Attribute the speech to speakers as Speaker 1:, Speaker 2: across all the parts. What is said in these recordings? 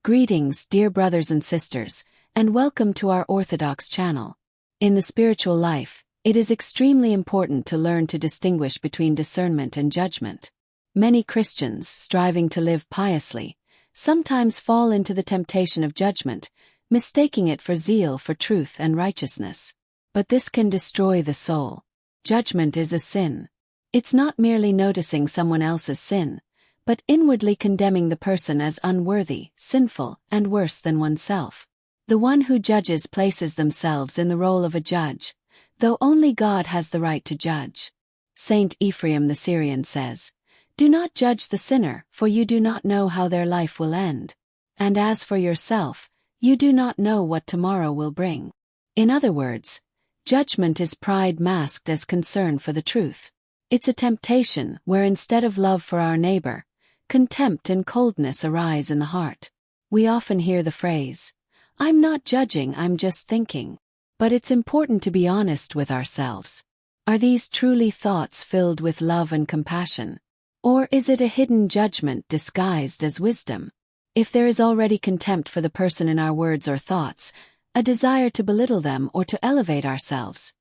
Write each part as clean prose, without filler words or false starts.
Speaker 1: Greetings, dear brothers and sisters, and welcome to our Orthodox channel. In the spiritual life, it is extremely important to learn to distinguish between discernment and judgment. Many Christians, striving to live piously, sometimes fall into the temptation of judgment, mistaking it for zeal for truth and righteousness. But this can destroy the soul. Judgment is a sin. It's not merely noticing someone else's sin, but inwardly condemning the person as unworthy, sinful, and worse than oneself. The one who judges places themselves in the role of a judge, though only God has the right to judge. Saint Ephraim the Syrian says, "Do not judge the sinner, for you do not know how their life will end. And as for yourself, you do not know what tomorrow will bring." In other words, judgment is pride masked as concern for the truth. It's a temptation where instead of love for our neighbor, contempt and coldness arise in the heart. We often hear the phrase, "I'm not judging, I'm just thinking." But it's important to be honest with ourselves. Are these truly thoughts filled with love and compassion? Or is it a hidden judgment disguised as wisdom? If there is already contempt for the person in our words or thoughts, a desire to belittle them or to elevate ourselves,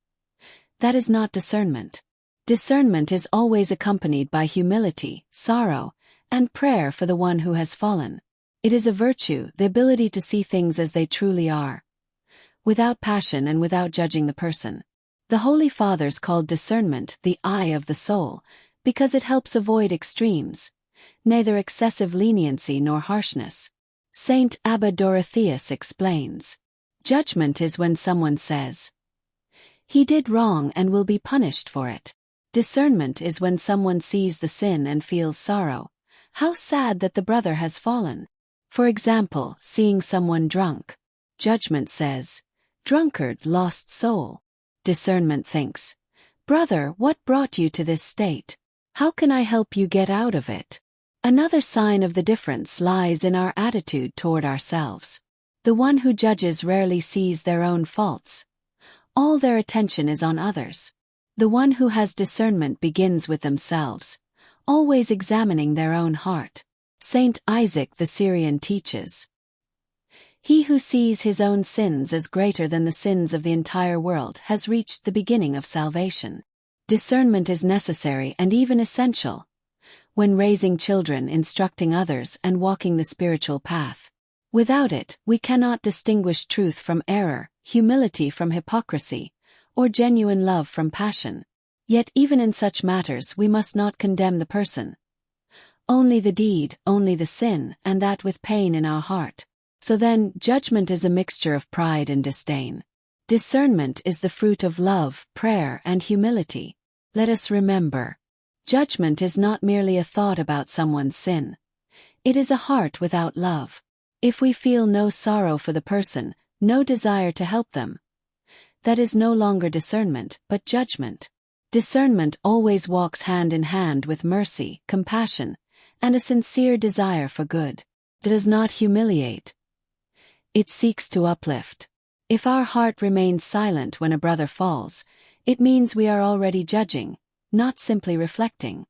Speaker 1: that is not discernment. Discernment is always accompanied by humility, sorrow, and prayer for the one who has fallen. It is a virtue, the ability to see things as they truly are, without passion and without judging the person. The Holy Fathers called discernment the eye of the soul, because it helps avoid extremes, neither excessive leniency nor harshness. Saint Abba Dorotheus explains, "Judgment is when someone says, 'He did wrong and will be punished for it.' Discernment is when someone sees the sin and feels sorrow. How sad that the brother has fallen." For example, seeing someone drunk. Judgment says, "Drunkard, lost soul." Discernment thinks, "Brother, what brought you to this state? How can I help you get out of it?" Another sign of the difference lies in our attitude toward ourselves. The one who judges rarely sees their own faults. All their attention is on others. The one who has discernment begins with themselves, always examining their own heart. Saint Isaac the Syrian teaches, "He who sees his own sins as greater than the sins of the entire world has reached the beginning of salvation." Discernment is necessary and even essential when raising children, instructing others, and walking the spiritual path. Without it, we cannot distinguish truth from error, humility from hypocrisy, or genuine love from passion. Yet even in such matters we must not condemn the person. Only the deed, only the sin, and that with pain in our heart. So then, judgment is a mixture of pride and disdain. Discernment is the fruit of love, prayer, and humility. Let us remember, judgment is not merely a thought about someone's sin. It is a heart without love. If we feel no sorrow for the person, no desire to help them, that is no longer discernment, but judgment. Discernment always walks hand in hand with mercy, compassion, and a sincere desire for good. It does not humiliate. It seeks to uplift. If our heart remains silent when a brother falls, it means we are already judging, not simply reflecting.